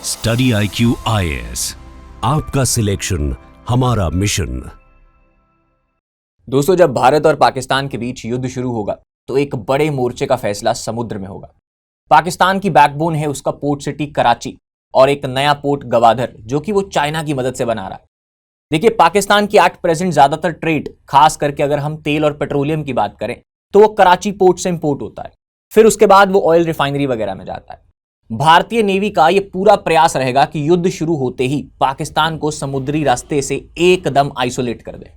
Study IQ IAS, आपका selection हमारा mission. दोस्तों, जब भारत और पाकिस्तान के बीच युद्ध शुरू होगा तो एक बड़े मोर्चे का फैसला समुद्र में होगा। पाकिस्तान की बैकबोन है उसका पोर्ट सिटी कराची और एक नया पोर्ट गवादर जो कि वो चाइना की मदद से बना रहा है। देखिए, पाकिस्तान की एट प्रेजेंट ज्यादातर ट्रेड, खास करके अगर हम तेल और पेट्रोलियम की बात करें तो वो कराची पोर्ट से इंपोर्ट होता है, फिर उसके बाद वो ऑयल रिफाइनरी वगैरह में जाता है। भारतीय नेवी का यह पूरा प्रयास रहेगा कि युद्ध शुरू होते ही पाकिस्तान को समुद्री रास्ते से एकदम आइसोलेट कर दे।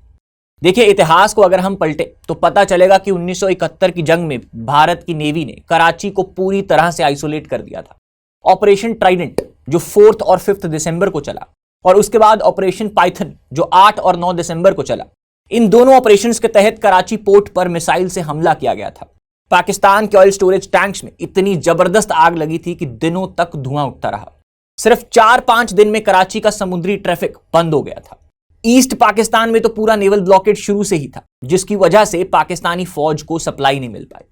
देखिए, इतिहास को अगर हम पलटे तो पता चलेगा कि 1971 की जंग में भारत की नेवी ने कराची को पूरी तरह से आइसोलेट कर दिया था। ऑपरेशन ट्राइडेंट जो 4 और 5 दिसंबर को चला, और उसके बाद ऑपरेशन पाइथन जो 8 और 9 दिसंबर को चला। इन दोनों ऑपरेशंस के तहत कराची पोर्ट पर मिसाइल से हमला किया गया था। पाकिस्तान के ऑयल स्टोरेज टैंक्स में इतनी जबरदस्त आग लगी थी कि दिनों तक धुआं उठता रहा। सिर्फ 4-5 दिन में कराची का समुद्री ट्रैफिक बंद हो गया था। ईस्ट पाकिस्तान में तो पूरा नेवल ब्लॉकेड शुरू से ही था, जिसकी वजह से पाकिस्तानी फौज को सप्लाई नहीं मिल पाई।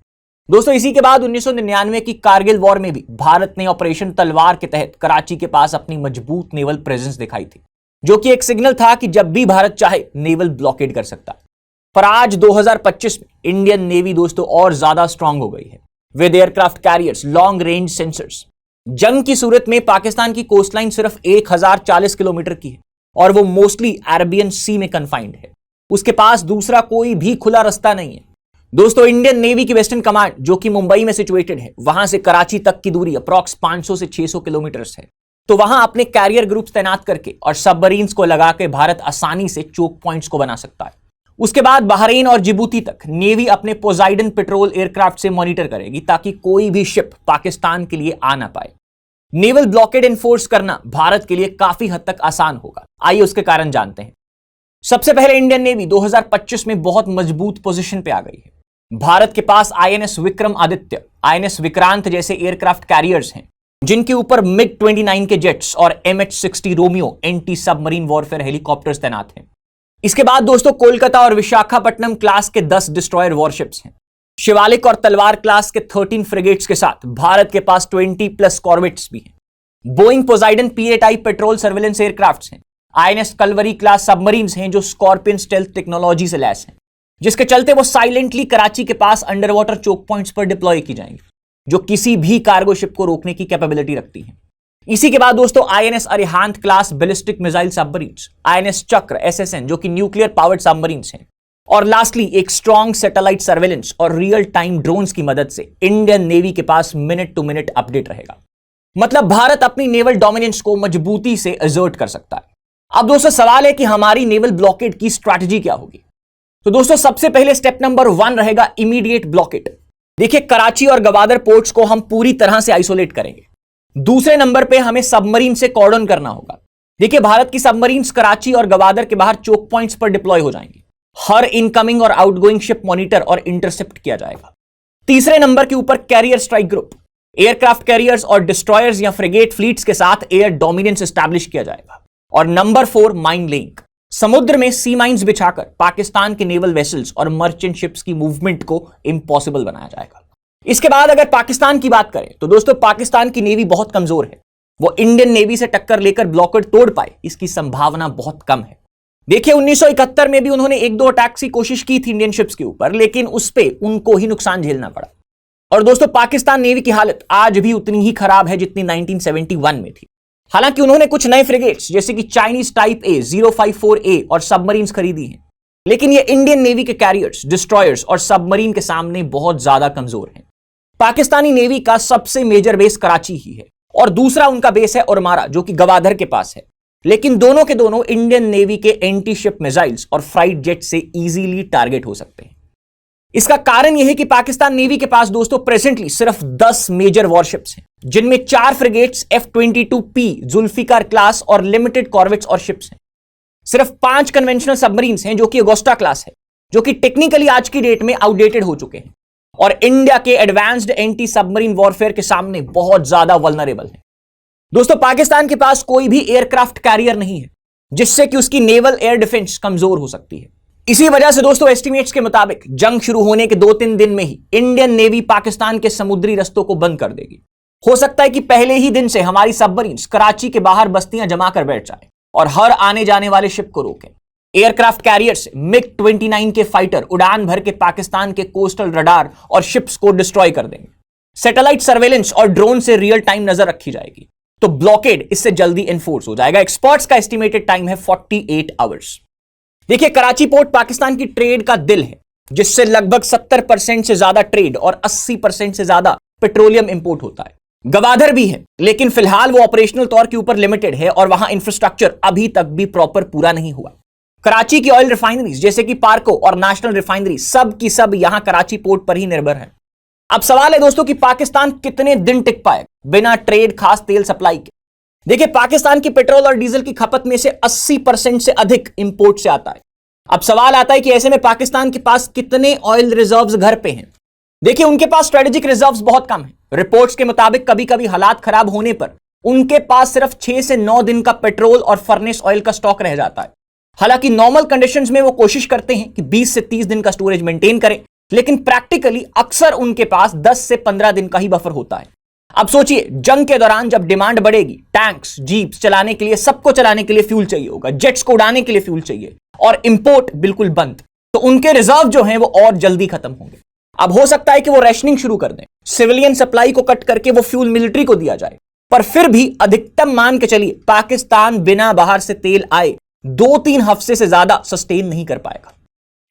दोस्तों, इसी के बाद 1999 की कारगिल वॉर में भी भारत ने ऑपरेशन तलवार के तहत कराची के पास अपनी मजबूत नेवल प्रेजेंस दिखाई थी, जो कि एक सिग्नल था कि जब भी भारत चाहे नेवल ब्लॉकेड कर सकता। पर आज 2025 में इंडियन नेवी दोस्तों और ज्यादा स्ट्रांग हो गई है with aircraft carriers, long range sensors. जंग की सूरत में पाकिस्तान की कोस्टलाइन सिर्फ 1040 किलोमीटर की है और वो मोस्टली अरेबियन सी में कन्फाइंड है। उसके पास दूसरा कोई भी खुला रास्ता नहीं है। दोस्तों, इंडियन नेवी की वेस्टर्न कमांड जो कि मुंबई में सिचुएटेड है, वहां से कराची तक की दूरी अप्रॉक्स 500 से 600 किलोमीटर है। तो वहां अपने कैरियर ग्रुप्स तैनात करके और सबमरीन्स को लगा के भारत आसानी से चोक पॉइंट्स को बना सकता है। उसके बाद बहरीन और जिबूती तक नेवी अपने पोजाइडन पेट्रोल एयरक्राफ्ट से मॉनिटर करेगी ताकि कोई भी शिप पाकिस्तान के लिए आ ना पाए। नेवल ब्लॉकेड एनफोर्स करना भारत के लिए काफी हद तक आसान होगा। आइए उसके कारण जानते हैं। सबसे पहले इंडियन नेवी 2025 में बहुत मजबूत पोजीशन पे आ गई है। भारत के पास INS विक्रम आदित्य, INS विक्रांत जैसे एयरक्राफ्ट कैरियर्स हैं, जिनके ऊपर MiG-29 के जेट्स और MH-60 Romeo anti submarine warfare helicopters तैनात हैं। इसके बाद दोस्तों, कोलकाता और विशाखापट्टनम क्लास के 10 डिस्ट्रॉयर वॉरशिप्स हैं। शिवालिक और तलवार क्लास के 13 फ्रिगेट्स के साथ भारत के पास 20+ कॉर्वेट्स भी हैं। Boeing Poseidon P-8 type patrol surveillance aircrafts हैं। INS कलवरी क्लास सबमरीन्स हैं जो स्कॉर्पियन स्टेल्थ टेक्नोलॉजी से लैस हैं, जिसके चलते वो साइलेंटली कराची के पास अंडर वाटर चोक पॉइंट्स पर डिप्लॉय की जाएंगी, जो किसी भी कार्गो शिप को रोकने की कैपेबिलिटी रखती हैं। इसी के बाद दोस्तों, INS Arihant class ballistic missile submarines, INS Chakra SSN जो कि न्यूक्लियर पावर्ड सबमरीन्स हैं, और लास्टली एक स्ट्रॉन्ग सैटेलाइट सर्वेलेंस और रियल टाइम ड्रोन्स की मदद से इंडियन नेवी के पास मिनट टू मिनट अपडेट रहेगा। मतलब भारत अपनी नेवल डोमिनेंस को मजबूती से असर्ट कर सकता है। अब दोस्तों, सवाल है कि हमारी नेवल ब्लॉकेड की स्ट्रैटेजी क्या होगी। तो दोस्तों, सबसे पहले स्टेप नंबर 1 रहेगा इमीडिएट ब्लॉकेड। देखिए, कराची और गवादर पोर्ट्स को हम पूरी तरह से आइसोलेट करेंगे। दूसरे नंबर पे हमें सबमरीन से कॉर्डन करना होगा। देखिए, भारत की सबमरीन्स कराची और गवादर के बाहर चोक पॉइंट्स पर डिप्लॉय हो जाएंगी। हर इनकमिंग और आउटगोइंग शिप मॉनिटर और इंटरसेप्ट किया जाएगा। तीसरे नंबर के ऊपर carrier strike group, aircraft carriers और डिस्ट्रॉयर्स या फ्रिगेट फ्लीट्स के साथ एयर डोमिनेंस एस्टैब्लिश किया जाएगा। और नंबर 4 माइन लेइंग, समुद्र में सी माइंस बिछाकर पाकिस्तान के नेवल वेसल्स और मर्चेंट शिप्स की मूवमेंट को इम्पॉसिबल बनाया जाएगा। इसके बाद अगर पाकिस्तान की बात करें तो दोस्तों, पाकिस्तान की नेवी बहुत कमजोर है। वो इंडियन नेवी से टक्कर लेकर ब्लॉकेड तोड़ पाए, इसकी संभावना बहुत कम है। देखिए, 1971 में भी उन्होंने 1-2 अटैक्स की कोशिश की थी इंडियन शिप्स के ऊपर, लेकिन उस पे उनको ही नुकसान झेलना पड़ा। और दोस्तों, पाकिस्तान नेवी की हालत आज भी उतनी ही खराब है जितनी 1971 में थी। हालांकि उन्होंने कुछ नए फ्रिगेट्स जैसे कि चाइनीज टाइप A 054A और सबमरीन्स खरीदी हैं, लेकिन ये इंडियन नेवी के कैरियर्स, डिस्ट्रॉयर्स और सबमरीन के सामने बहुत ज्यादा कमजोर हैं। पाकिस्तानी नेवी का सबसे मेजर बेस कराची ही है और दूसरा उनका बेस है उरमारा जो कि गवादर के पास है, लेकिन दोनों के दोनों इंडियन नेवी के एंटी शिप मिसाइल्स और फ्राइट जेट से इजीली टारगेट हो सकते हैं। इसका कारण यह है कि पाकिस्तान नेवी के पास दोस्तों प्रेजेंटली सिर्फ 10 मेजर वॉरशिप्स हैं, जिनमें 4 फ्रिगेट्स F-22P जुल्फिकार क्लास और लिमिटेड कॉर्वेट्स और शिप्स हैं। सिर्फ 5 कन्वेंशनल सबमरीन्स हैं जो कि अगोस्टा क्लास है, जो कि टेक्निकली आज की डेट में आउटडेटेड हो चुके हैं और इंडिया के एडवांस्ड एंटी सबमरीन वॉरफेयर के सामने बहुत ज्यादा वल्नरेबल है। दोस्तों, पाकिस्तान के पास कोई भी एयरक्राफ्ट कैरियर नहीं है, जिससे कि उसकी नेवल एयर डिफेंस कमजोर हो सकती है। इसी वजह से दोस्तों, एस्टिमेट्स के मुताबिक जंग शुरू होने के 2-3 दिन में ही इंडियन नेवी पाकिस्तान के समुद्री रस्तों को बंद कर देगी हो सकता है कि पहले ही दिन से हमारी सबमरीन्स कराची के बाहर बस्तियां जमा कर बैठ जाएं और हर आने जाने वाले शिप को रोकें। एयरक्राफ्ट कैरियर से MiG-29 के फाइटर उड़ान भर के पाकिस्तान के कोस्टल रडार और शिप्स को डिस्ट्रॉय कर देंगे। सैटेलाइट सर्वेलेंस और ड्रोन से रियल टाइम नजर रखी जाएगी, तो ब्लॉकेड इससे जल्दी एनफोर्स हो जाएगा। एक्सपर्ट्स का एस्टिमेटेड टाइम है 48 आवर्स। देखिए, कराची पोर्ट पाकिस्तान की ट्रेड का दिल है, जिससे लगभग 70% से ज्यादा ट्रेड और 80% से ज्यादा पेट्रोलियम इंपोर्ट होता है। गवादर भी है, लेकिन फिलहाल वो ऑपरेशनल तौर के ऊपर लिमिटेड है और वहां इंफ्रास्ट्रक्चर अभी तक भी प्रॉपर पूरा नहीं हुआ। कराची की ऑयल रिफाइनरीज जैसे कि पार्को और नेशनल रिफाइनरी सब की सब यहां कराची पोर्ट पर ही निर्भर है। अब सवाल है दोस्तों कि पाकिस्तान कितने दिन टिक पाए बिना ट्रेड खास तेल सप्लाई के। देखिए, पाकिस्तान की पेट्रोल और डीजल की खपत में से 80% से अधिक इंपोर्ट से आता है। अब सवाल आता है कि ऐसे में पाकिस्तान के पास कितने ऑयल रिजर्व्स घर पे हैं। देखिए, उनके पास स्ट्रेटेजिक रिजर्व्स बहुत कम है। रिपोर्ट्स के मुताबिक कभी कभी हालात खराब होने पर उनके पास सिर्फ 6 से 9 दिन का पेट्रोल और फर्नेस ऑयल का स्टॉक रह जाता है। हालांकि नॉर्मल कंडीशंस में वो कोशिश करते हैं कि 20 से 30 दिन का स्टोरेज मेंटेन करें, लेकिन प्रैक्टिकली अक्सर उनके पास 10 से 15 दिन का ही बफर होता है। अब सोचिए, जंग के दौरान जब डिमांड बढ़ेगी, टैंक्स, जीप्स चलाने के लिए, सबको चलाने के लिए फ्यूल चाहिए होगा, जेट्स को उड़ाने के लिए फ्यूल चाहिए और इंपोर्ट बिल्कुल बंद, तो उनके रिजर्व जो हैं वो और जल्दी खत्म होंगे। अब हो सकता है कि वो रैशनिंग शुरू कर दें, सिविलियन सप्लाई को कट करके वो फ्यूल मिलिट्री को दिया जाए, पर फिर भी अधिकतम मान के चलिए पाकिस्तान बिना बाहर से तेल आए 2-3 हफ्ते से ज्यादा सस्टेन नहीं कर पाएगा।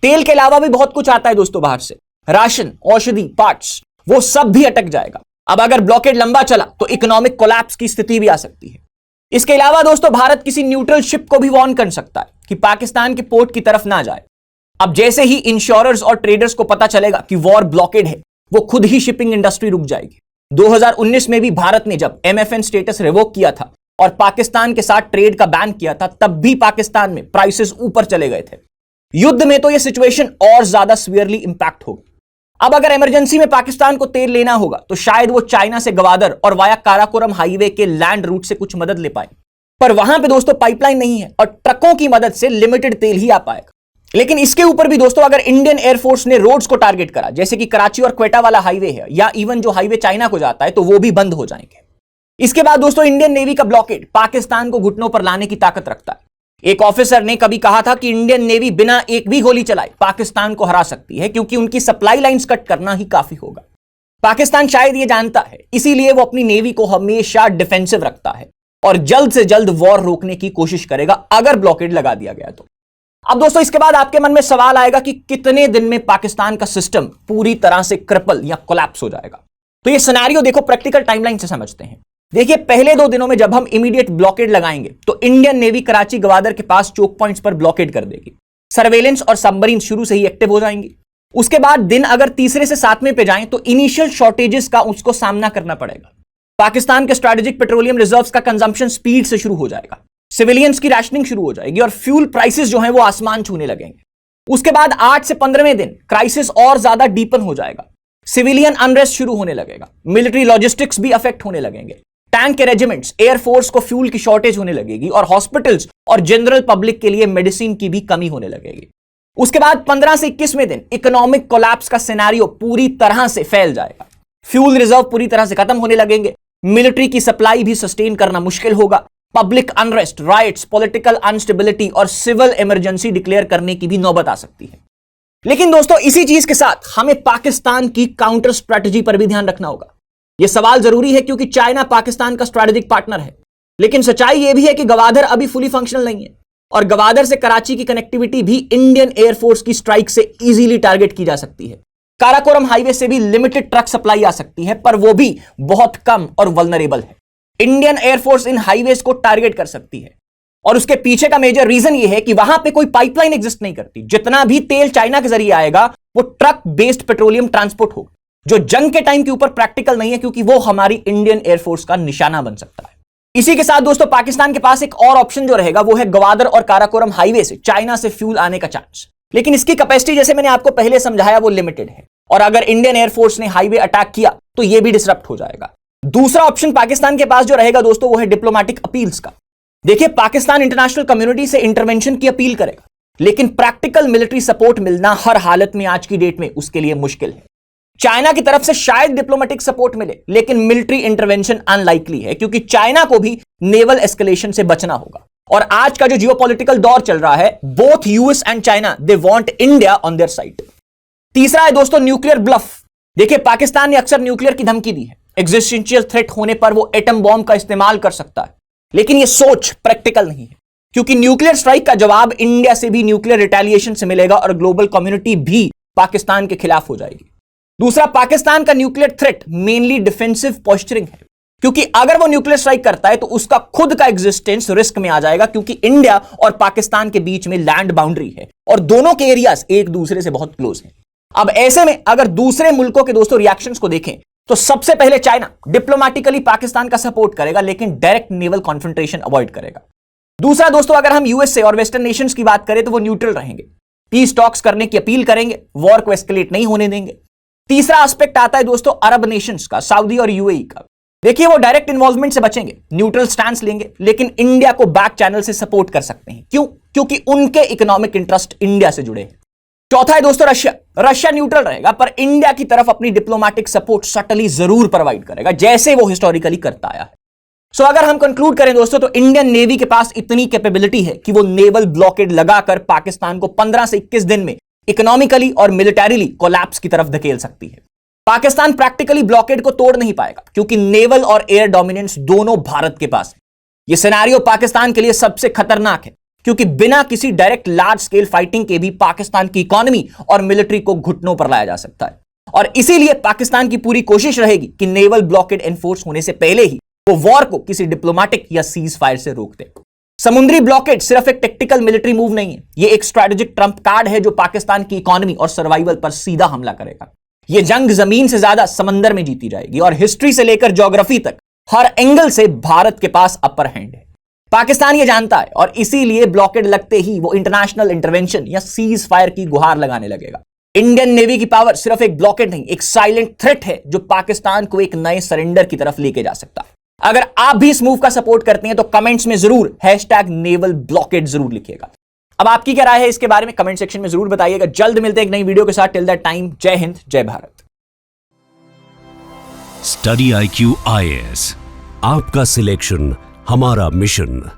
तेल के अलावा भी बहुत कुछ आता है दोस्तों बाहर से, राशन, औषधि, पार्ट्स, वो सब भी अटक जाएगा। अब अगर ब्लॉकेड लंबा चला तो इकोनॉमिक कोलैप्स की स्थिति भी आ सकती है। इसके अलावा दोस्तों, भारत किसी न्यूट्रल शिप को भी वार्न कर सकता है कि पाकिस्तान के पोर्ट की तरफ ना जाए। अब जैसे ही इंश्योरर्स और ट्रेडर्स को पता चलेगा कि वॉर ब्लॉकेड है, वो खुद ही शिपिंग इंडस्ट्री रुक जाएगी। 2019 में भी भारत ने जब MFN स्टेटस रिवोक किया था और पाकिस्तान के साथ ट्रेड का बैन किया था, तब भी पाकिस्तान में प्राइसेस ऊपर चले गए थे। युद्ध में तो यह सिचुएशन और ज्यादा सीवियरली इंपैक्ट होगी। अब अगर इमरजेंसी में पाकिस्तान को तेल लेना होगा तो शायद वो चाइना से गवादर और वाया काराकोरम हाईवे के लैंड रूट से कुछ मदद ले पाए, पर वहां पे दोस्तों पाइपलाइन नहीं है और ट्रकों की मदद से लिमिटेड तेल ही आ पाएगा। लेकिन इसके ऊपर भी दोस्तों, अगर इंडियन एयरफोर्स ने रोड्स को टारगेट करा, जैसे कि कराची और क्वेटा वाला हाईवे है, या इवन जो हाईवे चाइना को जाता है, तो वो भी बंद हो जाएंगे। इसके बाद दोस्तों, इंडियन नेवी का ब्लॉकेड पाकिस्तान को घुटनों पर लाने की ताकत रखता है। एक ऑफिसर ने कभी कहा था कि इंडियन नेवी बिना एक भी गोली चलाए पाकिस्तान को हरा सकती है, क्योंकि उनकी सप्लाई लाइंस कट करना ही काफी होगा। पाकिस्तान शायद ये जानता है, इसीलिए वो अपनी नेवी को हमेशा डिफेंसिव रखता है और जल्द से जल्द वॉर रोकने की कोशिश करेगा अगर ब्लॉकेड लगा दिया गया तो। अब दोस्तों, इसके बाद आपके मन में सवाल आएगा कि कितने दिन में पाकिस्तान का सिस्टम पूरी तरह से क्रिपल या कोलैप्स हो जाएगा। तो ये सिनेरियो देखो प्रैक्टिकल टाइमलाइन से समझते हैं। देखिए, पहले 2 दिनों में जब हम इमीडिएट ब्लॉकेड लगाएंगे तो इंडियन नेवी कराची गवादर के पास चोक पॉइंट्स पर ब्लॉकेड कर देगी। सर्वेलेंस और सबमरीन शुरू से ही एक्टिव हो जाएंगी। उसके बाद दिन अगर तीसरे से 7वें पे जाएं तो इनिशियल शॉर्टेजेस का उसको सामना करना पड़ेगा। पाकिस्तान के स्ट्रेटेजिक पेट्रोलियम रिजर्व्स का कंजम्पशन स्पीड से शुरू हो जाएगा, सिविलियंस की रैशनिंग शुरू हो जाएगी और फ्यूल प्राइसेस जो हैं वो आसमान छूने लगेंगे। उसके बाद 8 से 15वें दिन क्राइसिस और ज्यादा डीपन हो जाएगा, सिविलियन अनरेस्ट शुरू होने लगेगा, मिलिट्री लॉजिस्टिक्स भी अफेक्ट होने लगेंगे, टैंक के रेजिमेंट्स, एयरफोर्स को फ्यूल की शॉर्टेज होने लगेगी और हॉस्पिटल्स और जनरल पब्लिक के लिए मेडिसिन की भी कमी होने लगेगी। उसके बाद 15 से 21वें दिन इकोनॉमिक कोलैप्स का सिनेरियो पूरी तरह से फैल जाएगा, फ्यूल रिजर्व पूरी तरह से खत्म होने लगेंगे, मिलिट्री की सप्लाई भी सस्टेन करना मुश्किल होगा, public unrest, riots, political unstability और सिविल इमरजेंसी डिक्लेयर करने की भी नौबत आ सकती है। लेकिन दोस्तों, इसी चीज के साथ हमें पाकिस्तान की काउंटर स्ट्रेटजी पर भी ध्यान रखना होगा। यह सवाल जरूरी है क्योंकि चाइना पाकिस्तान का स्ट्रेटेजिक पार्टनर है, लेकिन सच्चाई यह भी है कि गवादर अभी फुली फंक्शनल नहीं है और गवादर से कराची की कनेक्टिविटी भी इंडियन एयरफोर्स की स्ट्राइक से इजीली टारगेट की जा सकती है। काराकोरम हाईवे से भी लिमिटेड ट्रक सप्लाई आ सकती है, पर वो भी बहुत कम और वल्नरेबल है। इंडियन एयरफोर्स इन हाईवेज को टारगेट कर सकती है और उसके पीछे का मेजर रीजन यह है कि वहां पे कोई पाइपलाइन एग्जिस्ट नहीं करती। जितना भी तेल चाइना के जरिए आएगा वो ट्रक बेस्ड पेट्रोलियम ट्रांसपोर्ट होगा, जो जंग के टाइम के ऊपर प्रैक्टिकल नहीं है, क्योंकि वो हमारी इंडियन एयरफोर्स का निशाना बन सकता है। इसी के साथ दोस्तों, पाकिस्तान के पास एक और ऑप्शन जो रहेगा वो है गवादर और काराकोरम हाईवे से चाइना से फ्यूल आने का चांस, लेकिन इसकी कैपेसिटी जैसे मैंने आपको पहले समझाया वो लिमिटेड है और अगर इंडियन एयरफोर्स ने हाईवे अटैक किया तो यह भी डिसरप्ट हो जाएगा। दूसरा ऑप्शन पाकिस्तान के पास जो रहेगा दोस्तों वो है डिप्लोमेटिक अपील्स का। देखिए, पाकिस्तान इंटरनेशनल कम्युनिटी से इंटरवेंशन की अपील करेगा, लेकिन प्रैक्टिकल मिलिट्री सपोर्ट मिलना हर हालत में आज की डेट में उसके लिए मुश्किल है। चाइना की तरफ से शायद डिप्लोमेटिक सपोर्ट मिले, लेकिन मिलिट्री इंटरवेंशन अनलाइकली है, क्योंकि चाइना को भी नेवल एस्केलेशन से बचना होगा। और आज का जो जियोपॉलिटिकल दौर चल रहा है, both US and China they want India on their side. तीसरा है दोस्तों न्यूक्लियर ब्लफ। देखिए, पाकिस्तान ने अक्सर न्यूक्लियर की धमकी दी है, एग्जिस्टेंशियल थ्रेट होने पर वो एटम बॉम्ब का इस्तेमाल कर सकता है, लेकिन ये सोच प्रैक्टिकल नहीं है, क्योंकि न्यूक्लियर स्ट्राइक का जवाब इंडिया से भी न्यूक्लियर रिटेलिएशन से मिलेगा और ग्लोबल कम्युनिटी भी पाकिस्तान के खिलाफ हो जाएगी। दूसरा, पाकिस्तान का nuclear threat mainly defensive posturing है, क्योंकि अगर वो न्यूक्लियर स्ट्राइक करता है तो उसका खुद का एग्जिस्टेंस रिस्क में आ जाएगा, क्योंकि इंडिया और पाकिस्तान के बीच में लैंड बाउंड्री है और दोनों के एरियाज एक दूसरे से बहुत क्लोज हैं। अब ऐसे में अगर दूसरे मुल्कों के दोस्तों रिएक्शंस को देखें तो सबसे पहले चाइना डिप्लोमेटिकली पाकिस्तान का सपोर्ट करेगा, लेकिन डायरेक्ट नेवल कॉन्फ्रंटेशन अवॉइड करेगा। दूसरा दोस्तों, अगर हम यूएसए और वेस्टर्न नेशंस की बात करें तो वो न्यूट्रल रहेंगे, पीस टॉक्स करने की अपील करेंगे, वॉर को एस्केलेट नहीं होने देंगे। तीसरा एस्पेक्ट आता है दोस्तों अरब नेशंस का, सऊदी और यूएई का। देखिए, वो डायरेक्ट इन्वॉल्वमेंट से बचेंगे, न्यूट्रल स्टैंस लेंगे, लेकिन इंडिया को बैक चैनल से सपोर्ट कर सकते हैं। क्यों? क्योंकि उनके इकोनॉमिक इंटरेस्ट इंडिया से जुड़े हैं। चौथा है दोस्तों रशिया। रशिया न्यूट्रल रहेगा, पर इंडिया की तरफ अपनी डिप्लोमेटिक सपोर्ट सटली जरूर प्रोवाइड करेगा, जैसे वो हिस्टोरिकली करता आया है। सो अगर हम कंक्लूड करें दोस्तों, तो इंडियन नेवी के पास इतनी कैपेबिलिटी है कि वो नेवल ब्लॉकेड लगाकर पाकिस्तान को 15 से 21 दिन में इकोनॉमिकली और मिलिटरीली कोलैप्स की तरफ धकेल सकती है। पाकिस्तान प्रैक्टिकली ब्लॉकेड को तोड़ नहीं पाएगा, क्योंकि नेवल और एयर डोमिनेंस दोनों भारत के पास है। यह सिनेरियो पाकिस्तान के लिए सबसे खतरनाक है, क्योंकि बिना किसी डायरेक्ट लार्ज स्केल फाइटिंग के भी पाकिस्तान की इकोनॉमी और मिलिट्री को घुटनों पर लाया जा सकता है। और इसीलिए पाकिस्तान की पूरी कोशिश रहेगी कि नेवल ब्लॉकेड एनफोर्स होने से पहले ही वो वॉर को किसी डिप्लोमेटिक या सीज फायर से रोक दे। समुद्री ब्लॉकेड सिर्फ एक टेक्टिकल मिलिट्री मूव नहीं है, ये एक स्ट्रेटेजिक ट्रम्प कार्ड है जो पाकिस्तान की इकोनॉमी और सर्वाइवल पर सीधा हमला करेगा। ये जंग जमीन से ज्यादा समंदर में जीती जाएगी, और हिस्ट्री से लेकर ज्योग्राफी तक हर एंगल से भारत के पास अपर हैंड है। पाकिस्तान ये जानता है, और इसीलिए ब्लॉकेड लगते ही वो इंटरनेशनल इंटरवेंशन या सीज फायर की गुहार लगाने लगेगा। इंडियन नेवी की पावर सिर्फ एक ब्लॉकेड नहीं, एक साइलेंट थ्रेट है जो पाकिस्तान को एक नए सरेंडर की तरफ लेके जा सकता है। अगर आप भी इस मूव का सपोर्ट करते हैं तो कमेंट्स में जरूर #नेवल ब्लॉकेड जरूर लिखिएगा। अब आपकी क्या राय है इसके बारे में कमेंट सेक्शन में जरूर बताइएगा। जल्द मिलते हैं एक नई वीडियो के साथ। टिल दैट टाइम, जय हिंद, जय भारत। स्टडी IQ IAS, आपका सिलेक्शन हमारा मिशन।